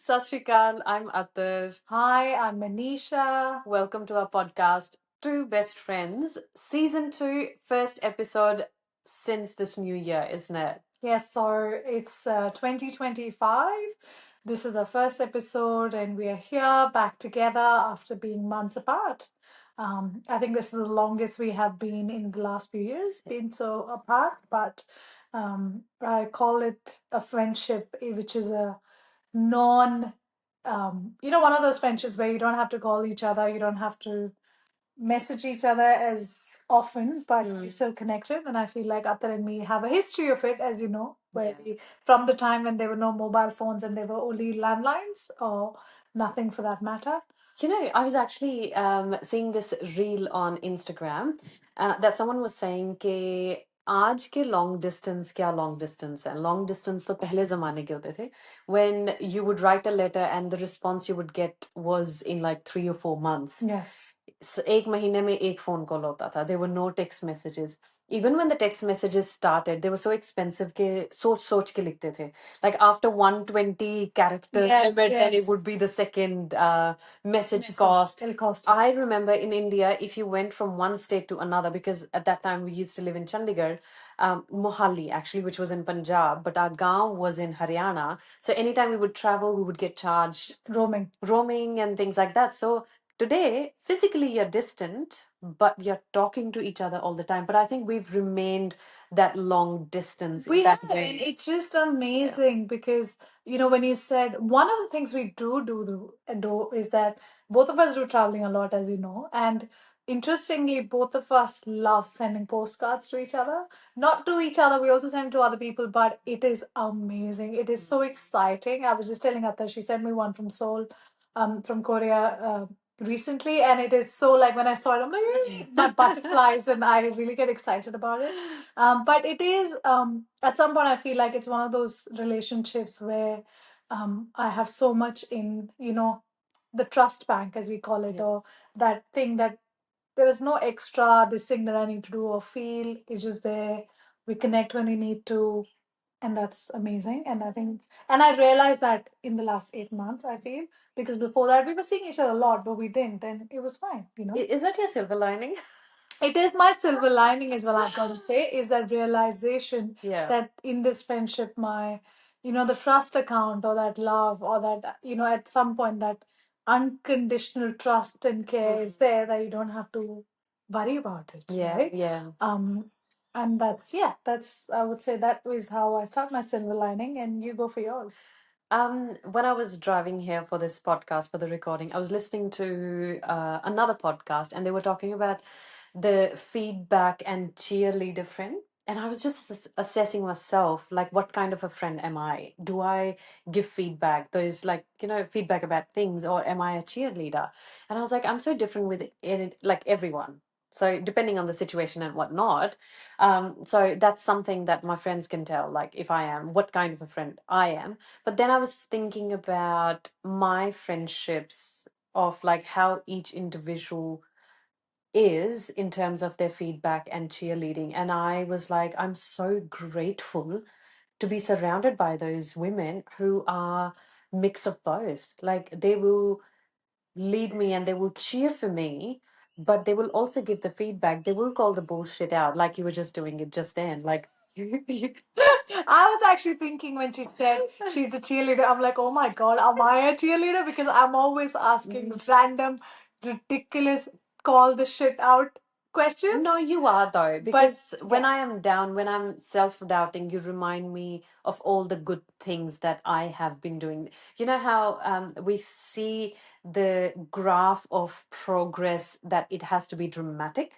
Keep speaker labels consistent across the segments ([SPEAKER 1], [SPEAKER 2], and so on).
[SPEAKER 1] Sat Shri Akal, I'm Attar.
[SPEAKER 2] Hi, I'm Maneesha.
[SPEAKER 1] Welcome to our podcast, Two Best Friends, Season 2, first episode since this new year, isn't it?
[SPEAKER 2] Yes, so it's 2025. This is our first episode, and we are here back together after being months apart. I think this is the longest we have been in the last few years, been so apart, but I call it a friendship, which is a non, one of those friendships where you don't have to call each other, you don't have to message each other as often, but we're still connected. And I feel like Atar and me have a history of it, as you know, where
[SPEAKER 1] Yeah.
[SPEAKER 2] we, from the time when there were no mobile phones and there were only landlines or nothing for that matter.
[SPEAKER 1] I was actually seeing this reel on Instagram that someone was saying कि आज के long distance क्या long distance है long distance तो पहले जमाने के होते थे when you would write a letter and the response you would get was in like 3 or 4 months.
[SPEAKER 2] Yes.
[SPEAKER 1] एक महीने में एक phone call होता था. There were no text messages. Even when the text messages started, they were so expensive के सोच के लिखते थे. Like after 120 character
[SPEAKER 2] Yes,
[SPEAKER 1] limit, then it
[SPEAKER 2] yes.
[SPEAKER 1] would be the second message
[SPEAKER 2] Message.
[SPEAKER 1] cost.
[SPEAKER 2] It'll cost.
[SPEAKER 1] I remember in India, if you went from one state to another, because at that time we used to live in Chandigarh, Mohali actually, which was in Punjab, but our gaon was in Haryana. So anytime we would travel, we would get charged roaming and things like that. So today, physically you're distant, but you're talking to each other all the time. But I think we've remained that long distance in
[SPEAKER 2] We
[SPEAKER 1] that
[SPEAKER 2] have,
[SPEAKER 1] way.
[SPEAKER 2] and it's just amazing because when you said one of the things we do is that both of us do traveling a lot, as you know, and interestingly, both of us love sending postcards to each other. Not to each other, we also send to other people, but it is amazing. It is so exciting. I was just telling Atta, she sent me one from Seoul, from Korea. Recently, and it is so like when I saw it, I'm like my butterflies, and I really get excited about it. But it is at some point I feel like it's one of those relationships where I have so much in the trust bank, as we call it,
[SPEAKER 1] Yeah.
[SPEAKER 2] or that thing that there is no extra this thing that I need to do or feel. It's just there. We connect when we need to, and that's amazing. And I think, and I realized that in the last 8 months, I feel, because before that we were seeing each other a lot, but we didn't, and it was fine.
[SPEAKER 1] Is that your silver lining?
[SPEAKER 2] It is my silver lining as well, I've got to say, is that realization
[SPEAKER 1] Yeah.
[SPEAKER 2] that in this friendship, the trust account or that love or that, at some point that unconditional trust and care is there that you don't have to worry about it,
[SPEAKER 1] Yeah,
[SPEAKER 2] right?
[SPEAKER 1] yeah.
[SPEAKER 2] And that's, I would say that is how I start my silver lining, and you go for yours.
[SPEAKER 1] When I was driving here for this podcast, for the recording, I was listening to another podcast and they were talking about the feedback and cheerleader friend. And I was just assessing myself, like, what kind of a friend am I? Do I give feedback, those like, feedback about things, or am I a cheerleader? And I was like, I'm so different with it, like everyone. So depending on the situation and whatnot, so that's something that my friends can tell, like if I am, what kind of a friend I am. But then I was thinking about my friendships of like how each individual is in terms of their feedback and cheerleading. And I was like, I'm so grateful to be surrounded by those women who are mix of both. Like they will lead me and they will cheer for me, but they will also give the feedback. They will call the bullshit out, like you were just doing it just then. Like
[SPEAKER 2] I was actually thinking when she said she's a cheerleader, I'm like, oh my God, am I a cheerleader? Because I'm always asking random, ridiculous, call the shit out questions.
[SPEAKER 1] No, you are though,
[SPEAKER 2] But
[SPEAKER 1] because when
[SPEAKER 2] yeah.
[SPEAKER 1] I am down, when I'm self-doubting, you remind me of all the good things that I have been doing. You know how we see the graph of progress that it has to be dramatic,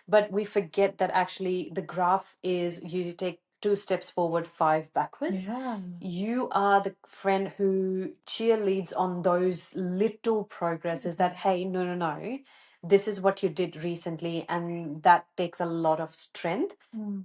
[SPEAKER 1] but we forget that actually the graph is you take 2 steps forward, 5 backwards.
[SPEAKER 2] Yeah.
[SPEAKER 1] You are the friend who cheerleads on those little progresses that, hey, no, no, no, this is what you did recently, and that takes a lot of strength.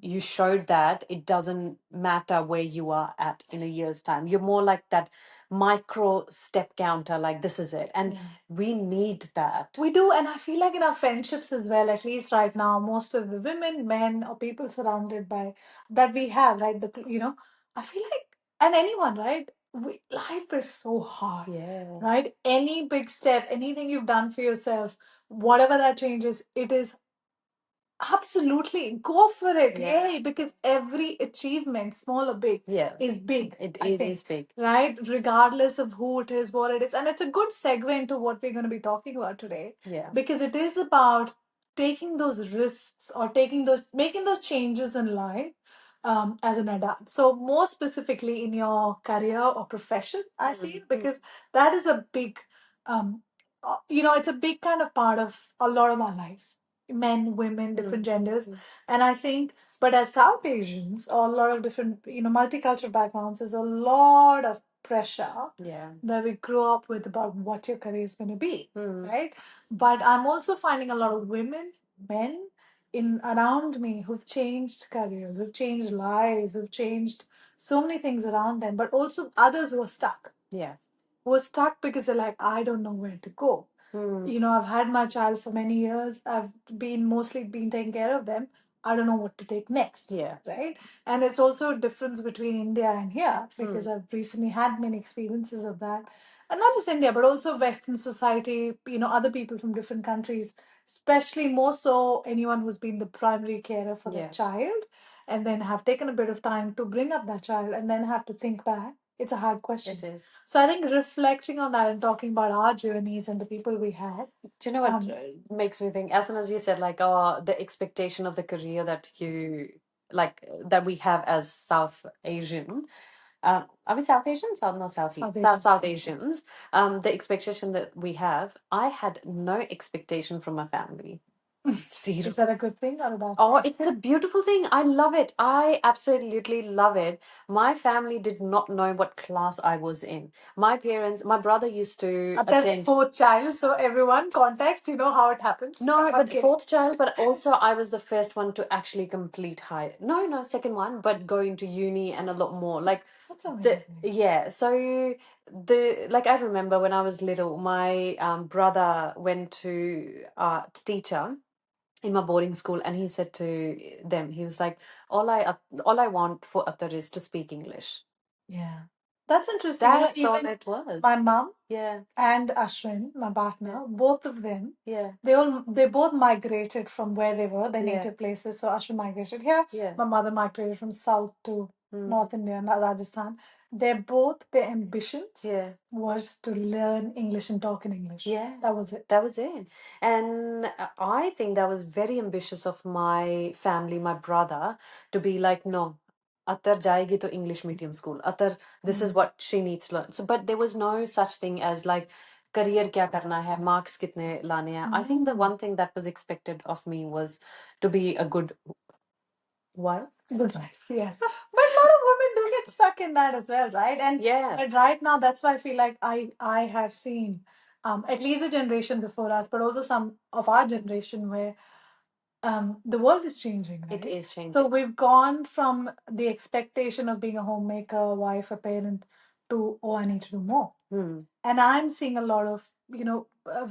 [SPEAKER 1] You showed that it doesn't matter where you are at in a year's time. You're more like that micro step counter, like this is it. And we need that.
[SPEAKER 2] We do, and I feel like in our friendships as well, at least right now, most of the women, men, or people surrounded by that we have, right? I feel like, and anyone, right? life is so hard,
[SPEAKER 1] Yeah.
[SPEAKER 2] right? Any big step, anything you've done for yourself, whatever that changes, it is absolutely go for it.
[SPEAKER 1] Yeah.
[SPEAKER 2] Yay, because every achievement, small or big,
[SPEAKER 1] Yeah.
[SPEAKER 2] is big, I
[SPEAKER 1] It
[SPEAKER 2] think.
[SPEAKER 1] is big.
[SPEAKER 2] Right? Regardless of who it is, what it is. And it's a good segue into what we're going to be talking about today.
[SPEAKER 1] Yeah.
[SPEAKER 2] Because it is about taking those risks or taking those making those changes in life as an adult. So more specifically in your career or profession, I feel, because that is a big it's a big kind of part of a lot of our lives, men, women, different genders. And I think, but as South Asians or a lot of different, multicultural backgrounds, there's a lot of pressure
[SPEAKER 1] Yeah.
[SPEAKER 2] that we grow up with about what your career is going to be, right? But I'm also finding a lot of women, men in around me who've changed careers, who've changed lives, who've changed so many things around them, but also others who are stuck.
[SPEAKER 1] Yeah.
[SPEAKER 2] Who are stuck because they're like, I don't know where to go. I've had my child for many years. I've mostly been taking care of them. I don't know what to take next.
[SPEAKER 1] Yeah.
[SPEAKER 2] Right. And it's also a difference between India and here because I've recently had many experiences of that. And not just India, but also Western society, other people from different countries, especially more so anyone who's been the primary carer for their child and then have taken a bit of time to bring up that child and then have to think back. It's a hard question.
[SPEAKER 1] It is.
[SPEAKER 2] So I think reflecting on that and talking about our journeys and the people we had.
[SPEAKER 1] Do you know what makes me think? As soon as you said, like, the expectation of the career that that we have as South Asian. Are we South Asian? South, not Southeast.
[SPEAKER 2] South Asian.
[SPEAKER 1] South Asians. The expectation that we have, I had no expectation from my family. Zero.
[SPEAKER 2] Is that a good thing or a bad
[SPEAKER 1] Oh,
[SPEAKER 2] thing?
[SPEAKER 1] it's a beautiful thing. I love it. I absolutely love it. My family did not know what class I was in. My brother used to
[SPEAKER 2] That's
[SPEAKER 1] attend.
[SPEAKER 2] fourth child, so everyone, context, you know how it happens.
[SPEAKER 1] No, but
[SPEAKER 2] Okay.
[SPEAKER 1] fourth child, but also I was the first one to actually complete high. No, second one, but going to uni and a lot more. Like
[SPEAKER 2] That's amazing.
[SPEAKER 1] yeah. So I remember when I was little, my brother went to teacher in my boarding school, and he said to them, he was like, all I want for Attar is to speak English.
[SPEAKER 2] Yeah. That's interesting.
[SPEAKER 1] That's all
[SPEAKER 2] Even
[SPEAKER 1] it was.
[SPEAKER 2] my mom
[SPEAKER 1] Yeah,
[SPEAKER 2] and Ashwin, my partner, both of them,
[SPEAKER 1] yeah,
[SPEAKER 2] they both migrated from where they were, their
[SPEAKER 1] yeah,
[SPEAKER 2] native places. So Ashwin migrated here.
[SPEAKER 1] yeah.
[SPEAKER 2] My mother migrated from south to North India, Rajasthan. Their ambitions
[SPEAKER 1] Yeah.
[SPEAKER 2] was to learn English and talk in English.
[SPEAKER 1] Yeah.
[SPEAKER 2] That was it.
[SPEAKER 1] That was it. And I think that was very ambitious of my family, my brother, to be like, no, Attar jayegi to English medium school. Attar, this is what she needs to learn. So, but there was no such thing as like, career kya karna hai, marks kitne lane hai. I think the one thing that was expected of me was to be a good wife.
[SPEAKER 2] Good wife, yes. But a lot of women do get stuck in that as well, right? And
[SPEAKER 1] Yeah.
[SPEAKER 2] but right now, that's why I feel like I have seen at least a generation before us, but also some of our generation where the world is changing, right?
[SPEAKER 1] It is changing.
[SPEAKER 2] So we've gone from the expectation of being a homemaker, wife, a parent, to oh, I need to do more. And I'm seeing a lot of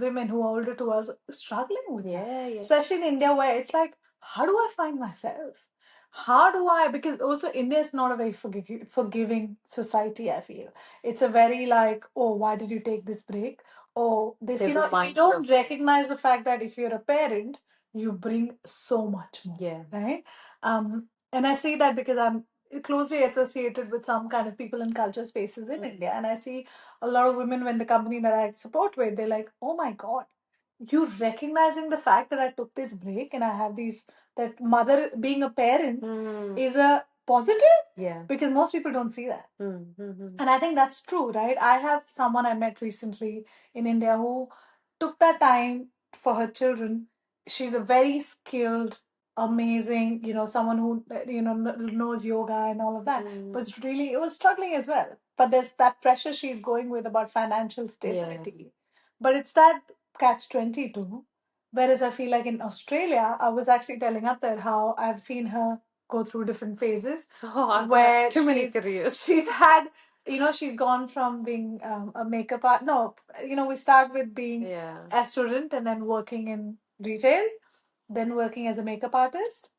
[SPEAKER 2] women who are older to us struggling with that,
[SPEAKER 1] Yeah, yeah.
[SPEAKER 2] especially in India, where it's like, how do I find myself? How do I? Because also India is not a very forgiving society. I feel it's a very like, oh, why did you take this break? Oh, this,
[SPEAKER 1] They
[SPEAKER 2] we
[SPEAKER 1] remind you
[SPEAKER 2] don't
[SPEAKER 1] of
[SPEAKER 2] recognize the fact that if you're a parent, you bring so much more,
[SPEAKER 1] yeah.
[SPEAKER 2] right? And I see that because I'm closely associated with some kind of people and culture spaces in India, and I see a lot of women when the company that I support with, they're like, oh my god, you recognizing the fact that I took this break and I have these, that mother being a parent is a positive.
[SPEAKER 1] Yeah.
[SPEAKER 2] Because most people don't see that. And I think that's true, right? I have someone I met recently in India who took that time for her children. She's a very skilled, amazing, someone who knows yoga and all of that. But really, it was struggling as well. But there's that pressure she's going with about financial stability. But it's that catch-22. Whereas I feel like in Australia, I was actually telling Attar how I've seen her go through different phases.
[SPEAKER 1] Oh, I've
[SPEAKER 2] where
[SPEAKER 1] had too many careers.
[SPEAKER 2] she's had, she's gone from being a makeup art. No, we start with being a student and then working in retail, then working as a makeup artist,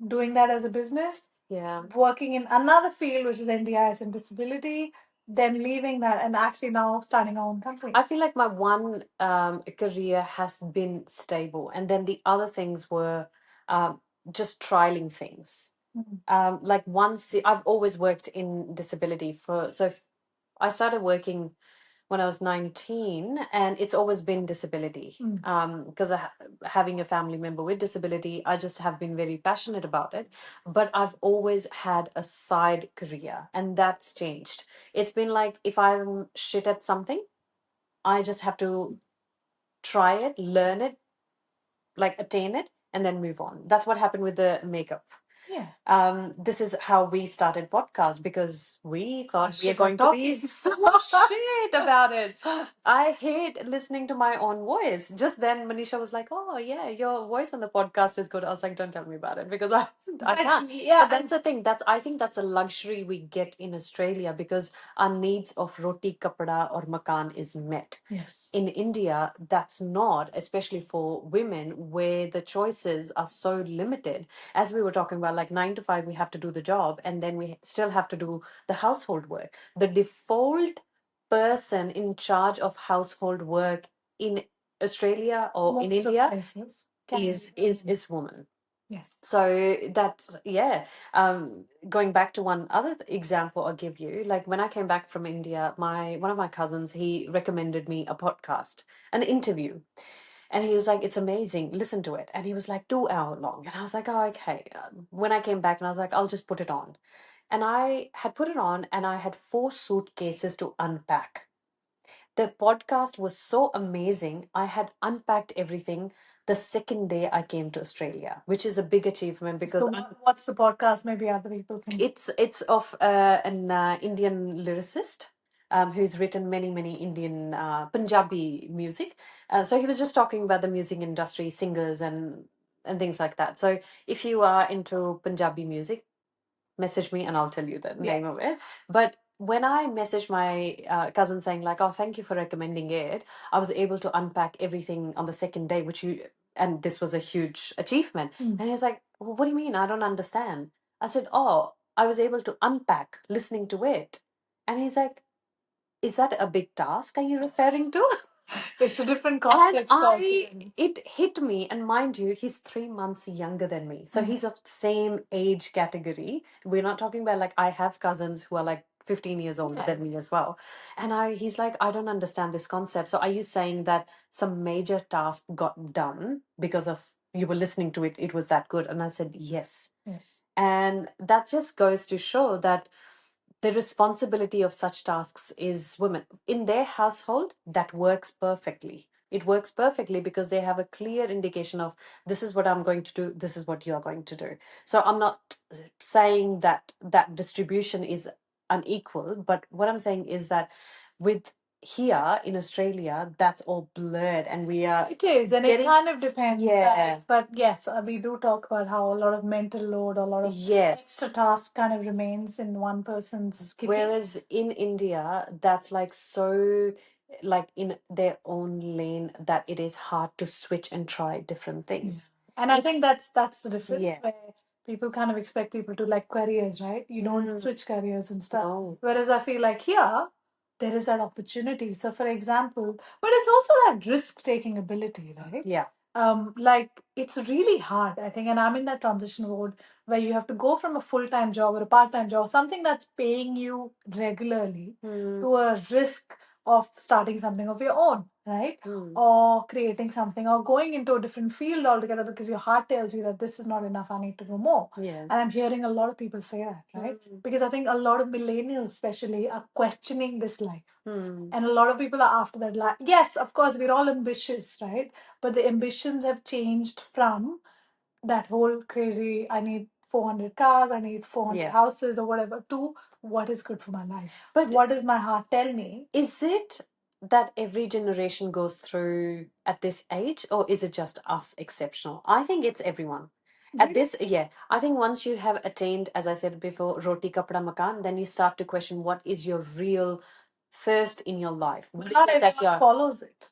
[SPEAKER 2] doing that as a business,
[SPEAKER 1] Yeah.
[SPEAKER 2] working in another field which is NDIS and disability, then leaving that and actually now starting our own company?
[SPEAKER 1] I feel like my one career has been stable, and then the other things were um, just trialing things.
[SPEAKER 2] Mm.
[SPEAKER 1] Like once I've always worked in disability for so I started working when I was 19, and it's always been disability. Because having a family member with disability, I just have been very passionate about it. But I've always had a side career, and that's changed. It's been like if I'm shit at something, I just have to try it, learn it, like attain it, and then move on. That's what happened with the makeup.
[SPEAKER 2] Yeah.
[SPEAKER 1] This is how we started podcast because we thought we are
[SPEAKER 2] Shit,
[SPEAKER 1] going to be so shit about it. I hate listening to my own voice. Just then, Maneesha was like, "Oh yeah, your voice on the podcast is good." I was like, "Don't tell me about it because I
[SPEAKER 2] But
[SPEAKER 1] can't."
[SPEAKER 2] yeah,
[SPEAKER 1] But that's the thing. I think that's a luxury we get in Australia because our needs of roti, kapda, or makan is met.
[SPEAKER 2] yes.
[SPEAKER 1] In India, that's not, especially for women, where the choices are so limited. As we were talking about, like 9 to 5, we have to do the job, and then we still have to do the household work. The default person in charge of household work in Australia or in
[SPEAKER 2] Most of
[SPEAKER 1] India
[SPEAKER 2] places
[SPEAKER 1] is woman.
[SPEAKER 2] yes.
[SPEAKER 1] So that's yeah. Going back to one other example I'll give you, like when I came back from India, my one of my cousins, he recommended me a podcast, an interview. And he was like, "It's amazing. Listen to it." And he was like, 2 hour long. And I was like, "Oh, okay." When I came back, and I was like, "I'll just put it on." And I had put it on, and I had 4 suitcases to unpack. The podcast was so amazing. I had unpacked everything the second day I came to Australia, which is a big achievement because
[SPEAKER 2] So what's the podcast? Maybe other people can.
[SPEAKER 1] it's of an Indian lyricist who's written many Indian Punjabi music. So he was just talking about the music industry, singers, and things like that. So if you are into Punjabi music, message me and I'll tell you the name of it. But when I messaged my cousin saying like, "Oh, thank you for recommending it," I was able to unpack everything on the second day, and this was a huge achievement. And he was like, "Well, what do you mean? I don't understand." I said, "Oh, I was able to unpack listening to it." And he's like, "Is that a big task? Are you referring to?"
[SPEAKER 2] It's a different
[SPEAKER 1] And
[SPEAKER 2] context altogether.
[SPEAKER 1] it hit me, and mind you, he's 3 months younger than me. So he's of the same age category. We're not talking about like I have cousins who are like 15 years older than me as well. And he's like, "I don't understand this concept. So are you saying that some major task got done because of you were listening to it, it was that good?" And I said, "Yes."
[SPEAKER 2] Yes.
[SPEAKER 1] And that just goes to show that the responsibility of such tasks is women. In their household, that works perfectly. It works perfectly because they have a clear indication of this is what I'm going to do, this is what you're going to do. So I'm not saying that that distribution is unequal, but what I'm saying is that with here in Australia, that's all blurred, and we are
[SPEAKER 2] It is, and it
[SPEAKER 1] getting
[SPEAKER 2] kind of depends.
[SPEAKER 1] yeah.
[SPEAKER 2] But yes, we do talk about how a lot of mental load, a lot of
[SPEAKER 1] Yes.
[SPEAKER 2] extra task kind of remains in one person's kitty.
[SPEAKER 1] Whereas in India, that's like so like in their own lane that it is hard to switch and try different things.
[SPEAKER 2] And I
[SPEAKER 1] If
[SPEAKER 2] think that's the difference
[SPEAKER 1] yeah.
[SPEAKER 2] where people kind of expect people to like careers, right? You don't switch careers and stuff.
[SPEAKER 1] No.
[SPEAKER 2] Whereas I feel like here, there is that opportunity. So, for example, but it's also that risk taking ability, right?
[SPEAKER 1] Yeah.
[SPEAKER 2] Like it's really hard, I think, and I'm in that transition mode where you have to go from a full-time job or a part-time job, something that's paying you regularly, to a risk of starting something of your own, right? Or creating something or going into a different field altogether because your heart tells you that this is not enough, I need to do more.
[SPEAKER 1] Yeah.
[SPEAKER 2] And I'm hearing a lot of people say that, right? Because I think a lot of millennials especially are questioning this life. And a lot of people are after that life. Yes, of course, we're all ambitious, right? But the ambitions have changed from that whole crazy, I need 400 cars, I need 400
[SPEAKER 1] Yeah.
[SPEAKER 2] houses or whatever, to what is good for my life.
[SPEAKER 1] But
[SPEAKER 2] What does my heart tell me?
[SPEAKER 1] is it that every generation goes through at this age, or is it just us exceptional? I think it's everyone. At this, yeah, I think once you have attained, as I said before, roti kapda makan, then you start to question what is your real thirst in your life. What is
[SPEAKER 2] Not
[SPEAKER 1] it that
[SPEAKER 2] everyone
[SPEAKER 1] you're
[SPEAKER 2] follows it.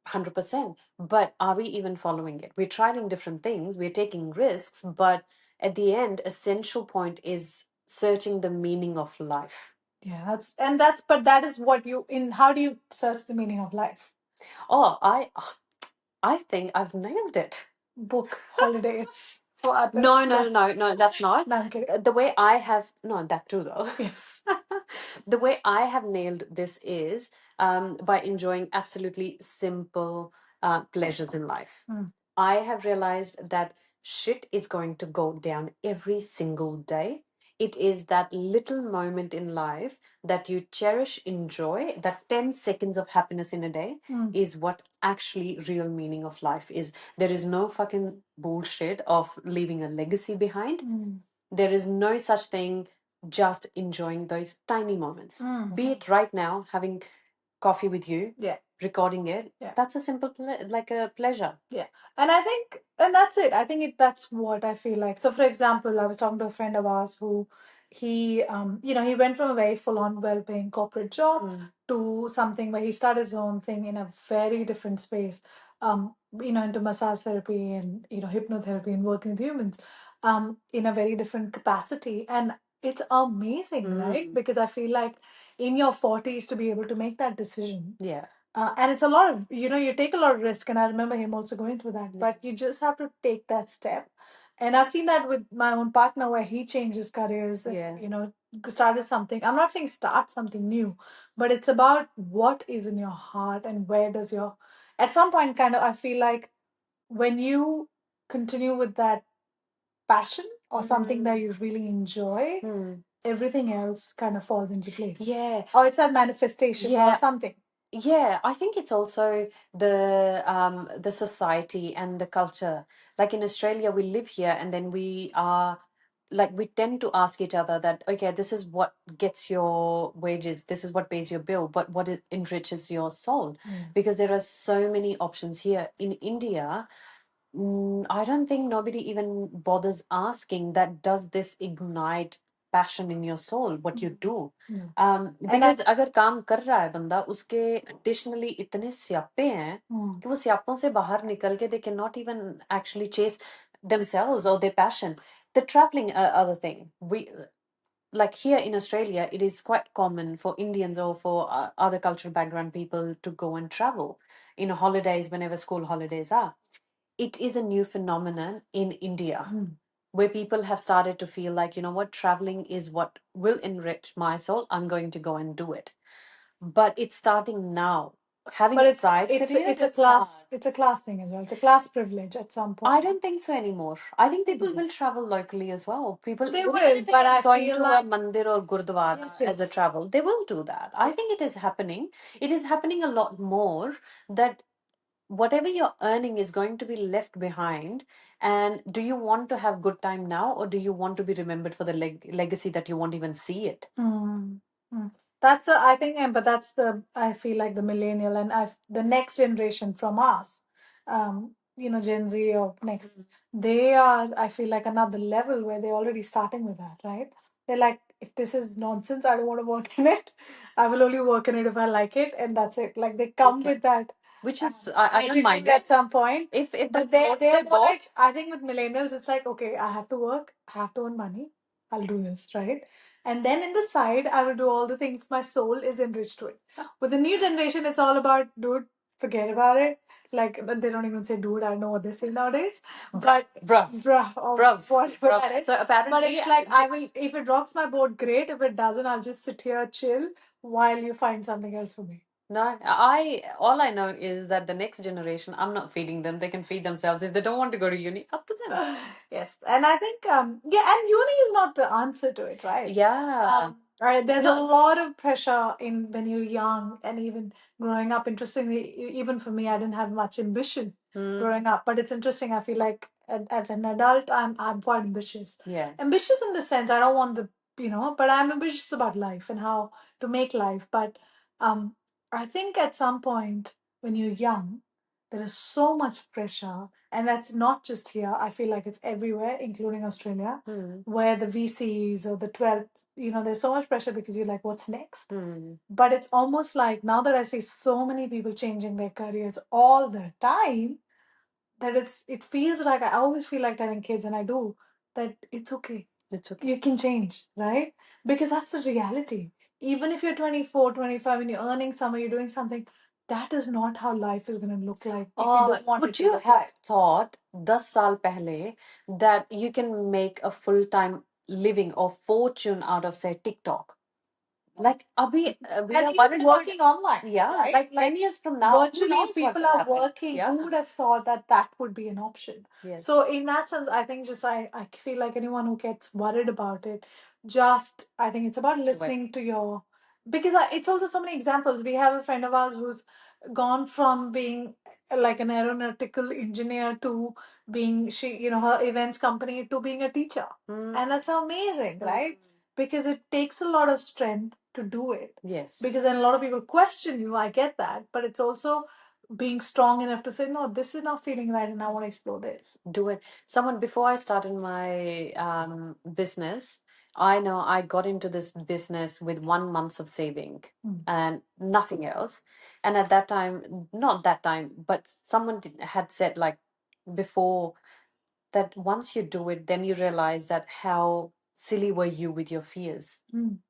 [SPEAKER 1] 100%? But are we even following it? We're trying different things, we're taking risks, but at the end, essential point is searching the meaning of life.
[SPEAKER 2] Yeah, but that is what you in. How do you search the meaning of life?
[SPEAKER 1] Oh, I think I've nailed it.
[SPEAKER 2] Book holidays for other.
[SPEAKER 1] No, no, no, no, no, that's not.
[SPEAKER 2] No, I'm kidding.
[SPEAKER 1] The way I have, no, that too, though.
[SPEAKER 2] Yes.
[SPEAKER 1] The way I have nailed this is by enjoying absolutely simple pleasures in life.
[SPEAKER 2] Mm.
[SPEAKER 1] I have realized that shit is going to go down every single day. It is that little moment in life that you cherish, enjoy, that 10 seconds of happiness in a day
[SPEAKER 2] Mm.
[SPEAKER 1] is what actually real meaning of life is. There is no fucking bullshit of leaving a legacy behind.
[SPEAKER 2] Mm.
[SPEAKER 1] There is no such thing, just enjoying those tiny moments.
[SPEAKER 2] Mm.
[SPEAKER 1] Be it right now, having coffee with you,
[SPEAKER 2] Yeah.
[SPEAKER 1] recording it.
[SPEAKER 2] Yeah.
[SPEAKER 1] That's a simple, like a pleasure.
[SPEAKER 2] Yeah. And I think, and that's it. I think that's what I feel like. So, for example, I was talking to a friend of ours who he went from a very full-on, well-paying corporate job
[SPEAKER 1] Mm.
[SPEAKER 2] to something where he started his own thing in a very different space, into massage therapy and, hypnotherapy and working with humans, in a very different capacity. And it's amazing, right?
[SPEAKER 1] Mm.
[SPEAKER 2] Because I feel like in your 40s to be able to make that decision,
[SPEAKER 1] Yeah.
[SPEAKER 2] and it's a lot of, you take a lot of risk. And I remember him also going through that,
[SPEAKER 1] Yeah.
[SPEAKER 2] but you just have to take that step. And I've seen that with my own partner where he changes careers and,
[SPEAKER 1] Yeah.
[SPEAKER 2] started something. I'm not saying start something new, but it's about what is in your heart and where does at some point, kind of, I feel like when you continue with that passion or something that you really enjoy, everything else kind of falls into place.
[SPEAKER 1] Yeah.
[SPEAKER 2] Or it's a manifestation or
[SPEAKER 1] Yeah.
[SPEAKER 2] something.
[SPEAKER 1] Yeah, I think it's also the society and the culture. Like in Australia, we live here and then we are like we tend to ask each other that, okay, this is what gets your wages, this is what pays your bill, but what it enriches your soul. Because there are so many options here. In India, I don't think nobody even bothers asking that, does this ignite passion in your soul, what you do?
[SPEAKER 2] No.
[SPEAKER 1] Because अगर काम कर रहा है बंदा उसके additionally इतने स्यापे हैं कि वो स्यापों से बाहर निकल के they cannot even actually chase themselves or their passion. The traveling other thing. Like here in Australia, it is quite common for Indians or for other cultural background people to go and travel in holidays whenever school holidays are. It is a new phenomenon in India where people have started to feel like, you know what, traveling is what will enrich my soul. I'm going to go and do it. But it's starting now. Having
[SPEAKER 2] But
[SPEAKER 1] side careers,
[SPEAKER 2] it's a
[SPEAKER 1] it's hard.
[SPEAKER 2] class thing as well. It's a class privilege at some point.
[SPEAKER 1] I don't think so anymore. I think people will
[SPEAKER 2] Yes.
[SPEAKER 1] travel locally as well. People
[SPEAKER 2] They
[SPEAKER 1] even
[SPEAKER 2] will,
[SPEAKER 1] if it
[SPEAKER 2] but
[SPEAKER 1] is
[SPEAKER 2] I
[SPEAKER 1] going
[SPEAKER 2] feel
[SPEAKER 1] to a
[SPEAKER 2] like
[SPEAKER 1] mandir or gurdwara
[SPEAKER 2] yes,
[SPEAKER 1] as a
[SPEAKER 2] yes.
[SPEAKER 1] travel, they will do that. I
[SPEAKER 2] Yeah.
[SPEAKER 1] think it is happening. It is happening a lot more that whatever you're earning is going to be left behind. And do you want to have good time now, or do you want to be remembered for the legacy that you won't even see it?
[SPEAKER 2] Mm. Mm. That's I think, but that's I feel like the millennial and the next generation from us, Gen Z or next, they are, I feel like, another level where they're already starting with that, right? They're like, if this is nonsense, I don't want to work in it. I will only work in it if I like it, and that's it. Like they come
[SPEAKER 1] Okay.
[SPEAKER 2] with that
[SPEAKER 1] Which is I don't mind
[SPEAKER 2] attitude at
[SPEAKER 1] it.
[SPEAKER 2] some point.
[SPEAKER 1] If that
[SPEAKER 2] But
[SPEAKER 1] floats
[SPEAKER 2] they're
[SPEAKER 1] their
[SPEAKER 2] more
[SPEAKER 1] boat.
[SPEAKER 2] like, I think with millennials, it's like, okay, I have to work, I have to earn money, I'll do this, right? And then in the side, I will do all the things my soul is enriched with. With the new generation, it's all about, dude, forget about it. Like, but they don't even say dude, I don't know what they say nowadays. But
[SPEAKER 1] Bruh.
[SPEAKER 2] bruh, or
[SPEAKER 1] Bruv.
[SPEAKER 2] whatever
[SPEAKER 1] Bruv.
[SPEAKER 2] that is.
[SPEAKER 1] So
[SPEAKER 2] But
[SPEAKER 1] apparently,
[SPEAKER 2] it's like, I will, if it rocks my boat, great. If it doesn't, I'll just sit here, chill, while you find something else for me.
[SPEAKER 1] no, all I know is that the next generation, I'm not feeding them. They can feed themselves. If they don't want to go to uni, up to them.
[SPEAKER 2] Yes, and I think yeah, and uni is not the answer to it, right?
[SPEAKER 1] Yeah.
[SPEAKER 2] Right. There's a
[SPEAKER 1] No.
[SPEAKER 2] lot of pressure in when you're young, and even growing up. Interestingly, even for me, I didn't have much ambition growing up, but it's interesting. I feel like at an adult, I'm quite ambitious.
[SPEAKER 1] Yeah.
[SPEAKER 2] Ambitious in the sense I don't want but I'm ambitious about life and how to make life. But I think at some point when you're young, there is so much pressure, and that's not just here. I feel like it's everywhere, including Australia, where the VCs or the 12th, there's so much pressure because you're like, what's next? But it's almost like now that I see so many people changing their careers all the time, that it feels like I always feel like telling kids, and I do, that it's okay.
[SPEAKER 1] It's okay.
[SPEAKER 2] You can change, right? Because that's the reality. even if you're 24, 25, and you're earning somewhere, you're doing something, that is not how life is going to look like if you don't want it
[SPEAKER 1] Would
[SPEAKER 2] to
[SPEAKER 1] you
[SPEAKER 2] look
[SPEAKER 1] have
[SPEAKER 2] like.
[SPEAKER 1] thought 10 साल पहले that you can make a full-time living or fortune out of, say, TikTok? Like, we
[SPEAKER 2] And
[SPEAKER 1] are
[SPEAKER 2] even
[SPEAKER 1] worried about,
[SPEAKER 2] working online,
[SPEAKER 1] yeah,
[SPEAKER 2] right?
[SPEAKER 1] like 10 years from now, who
[SPEAKER 2] Virtually
[SPEAKER 1] knows what
[SPEAKER 2] people
[SPEAKER 1] will
[SPEAKER 2] are
[SPEAKER 1] happen?
[SPEAKER 2] working.
[SPEAKER 1] Yeah.
[SPEAKER 2] Who would have thought that that would be an option?
[SPEAKER 1] Yes.
[SPEAKER 2] So in that sense, I think just I feel like anyone who gets worried about it, just I think it's about listening to your, because it's also so many examples. We have a friend of ours who's gone from being like an aeronautical engineer to being her events company to being a teacher. And that's amazing, right? Because it takes a lot of strength to do it.
[SPEAKER 1] Yes.
[SPEAKER 2] Because then a lot of people question you, I get that, but it's also being strong enough to say, no, this is not feeling right and I want to explore this.
[SPEAKER 1] Do it. Someone, before I started my business, I know I got into this business with 1 month of saving and nothing else. And at that time, not that time, but someone had said, like, before, that once you do it, then you realize that how silly were you with your fears.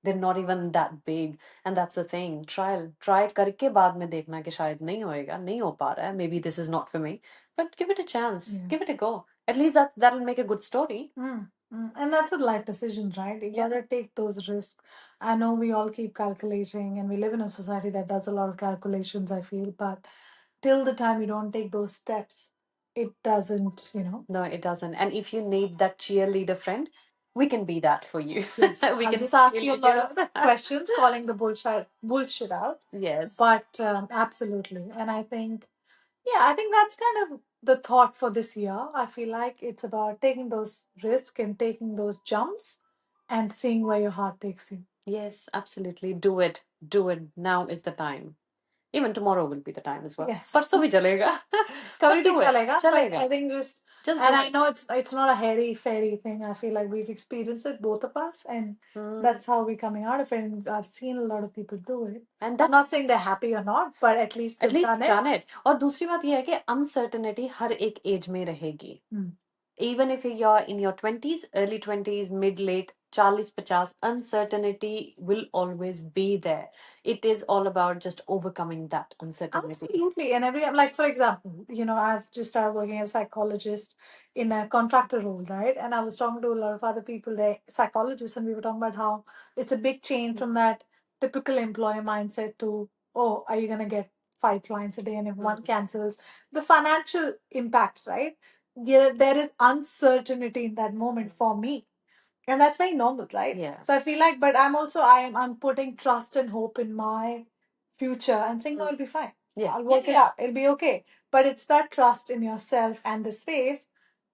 [SPEAKER 1] They're not even that big. And that's the thing. Try करके बाद में देखना कि शायद नहीं होएगा, नहीं हो पा रहा है. Maybe this is not for me. But give it a chance.
[SPEAKER 2] Yeah.
[SPEAKER 1] Give it a go. At least that'll make a good story.
[SPEAKER 2] And that's a life decision, right? You gotta take those risks. I know we all keep calculating, and we live in a society that does a lot of calculations, I feel, but till the time you don't take those steps, it doesn't,
[SPEAKER 1] No, it doesn't. And if you need that cheerleader friend, we can be that for you.
[SPEAKER 2] Yes,
[SPEAKER 1] We
[SPEAKER 2] I'll
[SPEAKER 1] can
[SPEAKER 2] just ask you a
[SPEAKER 1] cheerlead
[SPEAKER 2] lot
[SPEAKER 1] you.
[SPEAKER 2] of questions, calling the bullshit out.
[SPEAKER 1] Yes.
[SPEAKER 2] But absolutely, and I think, yeah, I think that's kind of the thought for this year. I feel like it's about taking those risks and taking those jumps and seeing where your heart takes you.
[SPEAKER 1] Yes, absolutely. Do it. Do it. Now is the time. Even tomorrow will be the time as well.
[SPEAKER 2] Yes.
[SPEAKER 1] परसों भी चलेगा.
[SPEAKER 2] कभी भी
[SPEAKER 1] do it.
[SPEAKER 2] चलेगा, but
[SPEAKER 1] चलेगा.
[SPEAKER 2] I think just
[SPEAKER 1] Just
[SPEAKER 2] and
[SPEAKER 1] do
[SPEAKER 2] I
[SPEAKER 1] it.
[SPEAKER 2] know it's not a hairy fairy thing. I feel like we've experienced it, both of us, and that's how we're coming out of it. And I've seen a lot of people do it.
[SPEAKER 1] And
[SPEAKER 2] I'm not saying they're happy or not, but at least
[SPEAKER 1] at
[SPEAKER 2] they've
[SPEAKER 1] least
[SPEAKER 2] done it.
[SPEAKER 1] done it. और दूसरी बात ये है कि uncertainty हर एक as में रहेगी. Even if you're in your 20s, early 20s, mid late 40 50, uncertainty will always be there. It is all about just overcoming that uncertainty.
[SPEAKER 2] Absolutely. And like for example, I've just started working as a psychologist in a contractor role, right? And I was talking to a lot of other people there, psychologists, and we were talking about how it's a big change from that typical employee mindset to, oh, are you going to get 5 clients a day? And if one cancels, the financial impacts, right? Yeah, there is uncertainty in that moment for me. And that's very normal, right?
[SPEAKER 1] Yeah.
[SPEAKER 2] So I feel like, but I'm putting trust and hope in my future and saying, no, it'll be fine.
[SPEAKER 1] Yeah.
[SPEAKER 2] I'll work it out. It'll be okay. But it's that trust in yourself and the space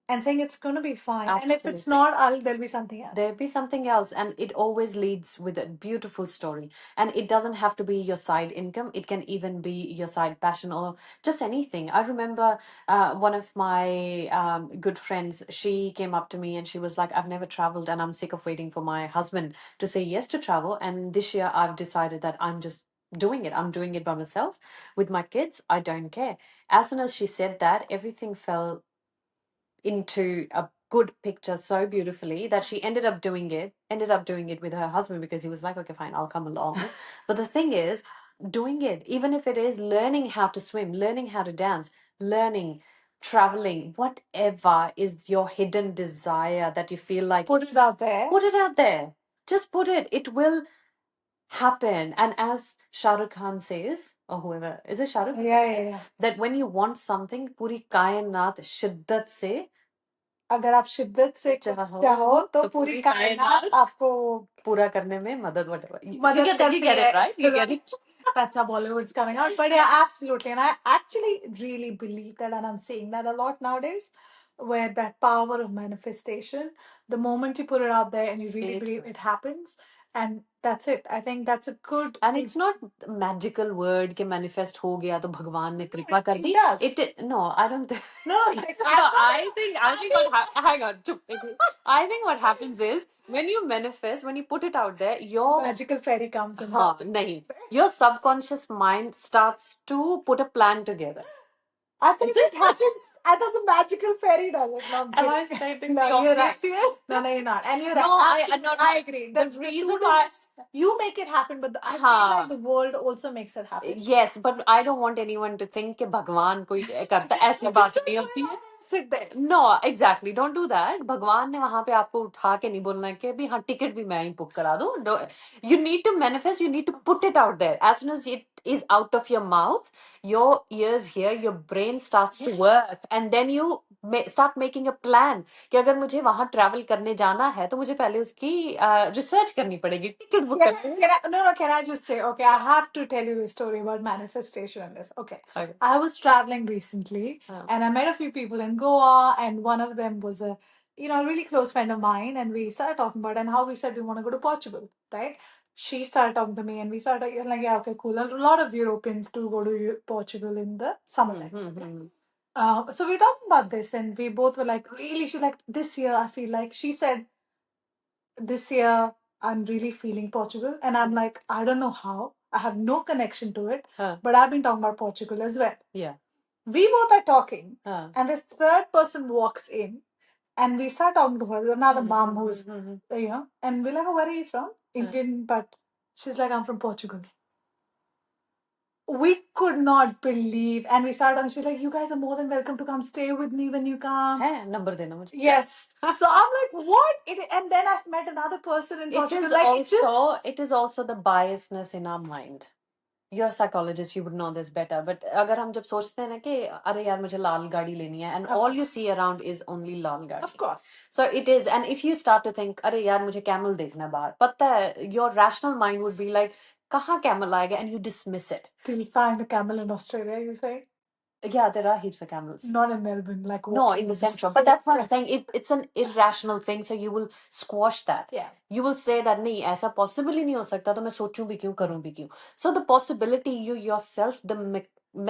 [SPEAKER 2] and saying it's going to be fine. And if it's
[SPEAKER 1] Absolutely.
[SPEAKER 2] not, there'll be something else.
[SPEAKER 1] There'll be something else, and it always leads with a beautiful story. And it doesn't have to be your side income, it can even be your side passion or just anything. I remember one of my good friends, she came up to me and she was like, I've never traveled and I'm sick of waiting for my husband to say yes to travel. And this year I've decided that I'm just doing it. I'm doing it by myself with my kids. I don't care. As soon as she said that, everything fell into a good picture so beautifully that she ended up doing it with her husband because he was like, okay, fine, I'll come along. But the thing is, doing it, even if it is learning how to swim, learning how to dance, learning, traveling, whatever is your hidden desire that you feel like,
[SPEAKER 2] Put it out there.
[SPEAKER 1] Put it out there. Just put it will happen. And as Shah Rukh Khan says, or whoever, is it Shah Rukh?
[SPEAKER 2] Yeah.
[SPEAKER 1] That when you want something, puri kainat shiddat se,
[SPEAKER 2] अगर आप शिद्दत से कुछ चाहो तो पूरी कायनात आपको
[SPEAKER 1] पूरा करने में मदद, whatever.
[SPEAKER 2] मदद
[SPEAKER 1] You
[SPEAKER 2] करती
[SPEAKER 1] get
[SPEAKER 2] है.
[SPEAKER 1] it, right? You get it.
[SPEAKER 2] That's how Bollywood's coming out. But yeah, absolutely. And I actually really believe that, and I'm seeing that a lot nowadays, where that power of manifestation, the moment you put it out there and you really believe it happens, and that's it. I think that's a good.
[SPEAKER 1] And it's not magical word कि manifest हो गया तो भगवान ने कृपा कर दी.
[SPEAKER 2] It does.
[SPEAKER 1] No, I don't think.
[SPEAKER 2] No, like
[SPEAKER 1] I think hang on. I think what happens is when you manifest, when you put it out there, your
[SPEAKER 2] magical fairy comes and
[SPEAKER 1] हाँ, नहीं. Your subconscious mind starts to put a plan together.
[SPEAKER 2] I thought it happens. I thought the magical fairy does it. No, I'm
[SPEAKER 1] Am I
[SPEAKER 2] kidding.
[SPEAKER 1] stating
[SPEAKER 2] No,
[SPEAKER 1] the
[SPEAKER 2] you're right.
[SPEAKER 1] obvious here?
[SPEAKER 2] No, no, you're not. And you're
[SPEAKER 1] No,
[SPEAKER 2] right.
[SPEAKER 1] I
[SPEAKER 2] Absolutely,
[SPEAKER 1] no,
[SPEAKER 2] I agree.
[SPEAKER 1] the
[SPEAKER 2] The
[SPEAKER 1] reason
[SPEAKER 2] to-do
[SPEAKER 1] why.
[SPEAKER 2] list, you make it happen, but I feel like
[SPEAKER 1] हाँ,
[SPEAKER 2] the world also makes it happen.
[SPEAKER 1] yes, but I don't want anyone to think कि भगवान कोई करता ऐसी
[SPEAKER 2] So
[SPEAKER 1] बात
[SPEAKER 2] just
[SPEAKER 1] नहीं
[SPEAKER 2] don't
[SPEAKER 1] होती
[SPEAKER 2] worry
[SPEAKER 1] है.
[SPEAKER 2] about it. Sit there.
[SPEAKER 1] Know exactly don't do that. भगवान ने वहां पे आपको उठा के नहीं बोलना है कि अभी हाँ टिकट भी मैं ही बुक करा दूं. You need to manifest, you need to put it out there. As soon as it is out of your mouth, your ears hear, your brain starts to work, and then you start making a plan कि अगर मुझे वहां travel करने जाना है तो मुझे पहले उसकी रिसर्च करनी पड़ेगी, टिकट बुक करनी
[SPEAKER 2] No, can I just say, okay, I have to tell you the story about manifestation in this. Okay.
[SPEAKER 1] है.
[SPEAKER 2] I was traveling recently
[SPEAKER 1] हाँ.
[SPEAKER 2] and I met a few people in Goa, and one of them was a, really close friend of mine, and we started talking about and how we said we want to go to Portugal, right? She started talking to me and we started like, yeah, okay, cool. A lot of Europeans do go to Portugal in the summer
[SPEAKER 1] hmm
[SPEAKER 2] times.
[SPEAKER 1] Hmm
[SPEAKER 2] Okay.
[SPEAKER 1] Hmm
[SPEAKER 2] So we were talking about this and we both were like, really, she's like, this year I feel like, she said, this year I'm really feeling Portugal. And I'm like, I don't know how. I have no connection to it.
[SPEAKER 1] हाँ.
[SPEAKER 2] But I've been talking about Portugal as well.
[SPEAKER 1] Yeah.
[SPEAKER 2] We both are talking,
[SPEAKER 1] हाँ.
[SPEAKER 2] and this third person walks in, and we start talking to her. There's another mom who's, and we're like, oh, where are you from? Indian, but she's like, I'm from Portugal. We could not believe, and we started on. She's like, "You guys are more than welcome to come stay with me when you come."
[SPEAKER 1] है number देना मुझे.
[SPEAKER 2] Yes. So I'm like, what? And then I've met another person in
[SPEAKER 1] It
[SPEAKER 2] Portugal.
[SPEAKER 1] is
[SPEAKER 2] Like, it just
[SPEAKER 1] also it is also the biasness in our mind. You're a psychologist, you would know this better. But अगर हम जब सोचते हैं ना कि अरे यार मुझे लाल गाड़ी लेनी है, and
[SPEAKER 2] Of
[SPEAKER 1] all you
[SPEAKER 2] course.
[SPEAKER 1] see around is only लाल गाड़ी.
[SPEAKER 2] Of course.
[SPEAKER 1] So it is, and if you start to think अरे यार मुझे camel देखना है बाहर, पता है your rational mind would be like कहाँ camel आएगा, and you dismiss it.
[SPEAKER 2] Till you find a camel in Australia, you say?
[SPEAKER 1] Yeah, there are heaps of camels.
[SPEAKER 2] Not in Melbourne, like
[SPEAKER 1] No,
[SPEAKER 2] walking
[SPEAKER 1] in the
[SPEAKER 2] in the
[SPEAKER 1] central.
[SPEAKER 2] street.
[SPEAKER 1] But that's what I'm
[SPEAKER 2] Yes.
[SPEAKER 1] saying. It's an irrational thing, so you will squash that.
[SPEAKER 2] Yeah.
[SPEAKER 1] You will say that नहीं ऐसा possible ही नहीं हो सकता तो मैं सोचूं भी क्यों करूं भी क्यों. So the possibility, you yourself, the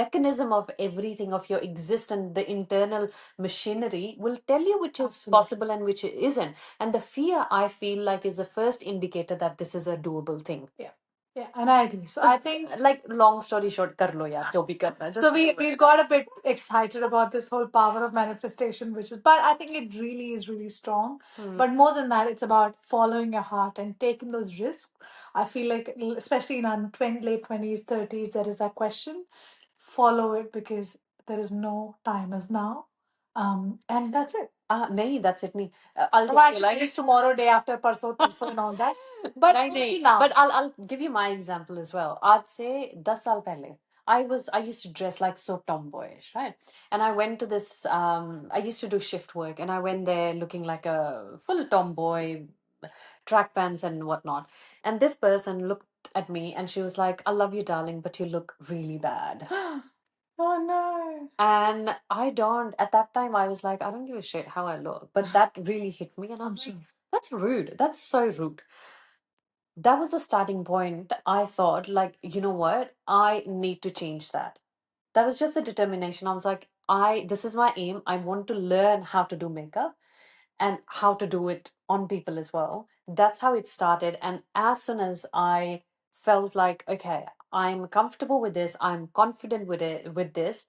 [SPEAKER 1] mechanism of everything of your existence, the internal machinery will tell you which is
[SPEAKER 2] Absolutely.
[SPEAKER 1] possible and which isn't. And the fear, I feel like, is the first indicator that this is a doable thing.
[SPEAKER 2] Yeah. Yeah, and I agree. So I think,
[SPEAKER 1] like, long story short, कर लो यार जो भी करना है.
[SPEAKER 2] so
[SPEAKER 1] Just
[SPEAKER 2] we got a bit excited about this whole power of manifestation, which is, but I think it really is really strong. But more than that, it's about following your heart and taking those risks. I feel like, especially in our late 20s, 30s, there is that question. Follow it because there is no time as now. And that's it.
[SPEAKER 1] नहीं, that's it नहीं. I'll
[SPEAKER 2] No,
[SPEAKER 1] just
[SPEAKER 2] actually,
[SPEAKER 1] like
[SPEAKER 2] it is tomorrow, day after, parso and all that. But
[SPEAKER 1] नहीं नहीं.
[SPEAKER 2] now.
[SPEAKER 1] But I'll give you my example as well. आज से 10 साल पहले I used to dress like so tomboyish, right? And I went to this I used to do shift work, and I went there looking like a full tomboy, track pants and whatnot. And this person looked at me and she was like, "I love you, darling, but you look really bad."
[SPEAKER 2] Oh no.
[SPEAKER 1] And at that time, I was like, I don't give a shit how I look. But that really hit me. And I
[SPEAKER 2] I'm
[SPEAKER 1] was like,
[SPEAKER 2] sure.
[SPEAKER 1] that's rude. That's so rude. That was the starting point. I thought, like, you know what? I need to change that. That was just a determination. I was like, this is my aim. I want to learn how to do makeup and how to do it on people as well. That's how it started. And as soon as I felt like, okay, I'm comfortable with this, I'm confident with this,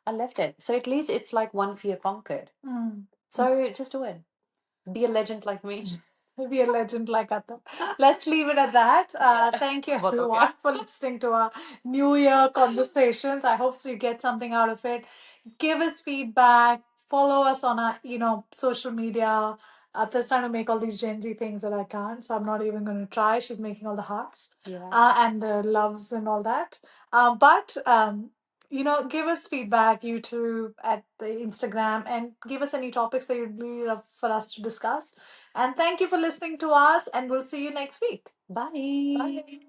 [SPEAKER 1] I left it. So at least it's like one fear conquered. So just do it. Be a legend like me.
[SPEAKER 2] Be a legend like Attar. Let's leave it at that. Thank you
[SPEAKER 1] बहुत हो
[SPEAKER 2] everyone
[SPEAKER 1] गया.
[SPEAKER 2] for listening to our New Year conversations. I hope you get something out of it. Give us feedback. Follow us on our, social media. Attar's trying to make all these Gen Z things that I can't, so I'm not even going to try. She's making all the hearts,
[SPEAKER 1] Yeah.
[SPEAKER 2] and the loves and all that. But give us feedback, YouTube, at the Instagram, and give us any topics that you'd really love for us to discuss. And thank you for listening to us, and we'll see you next week.
[SPEAKER 1] Bye.
[SPEAKER 2] Bye.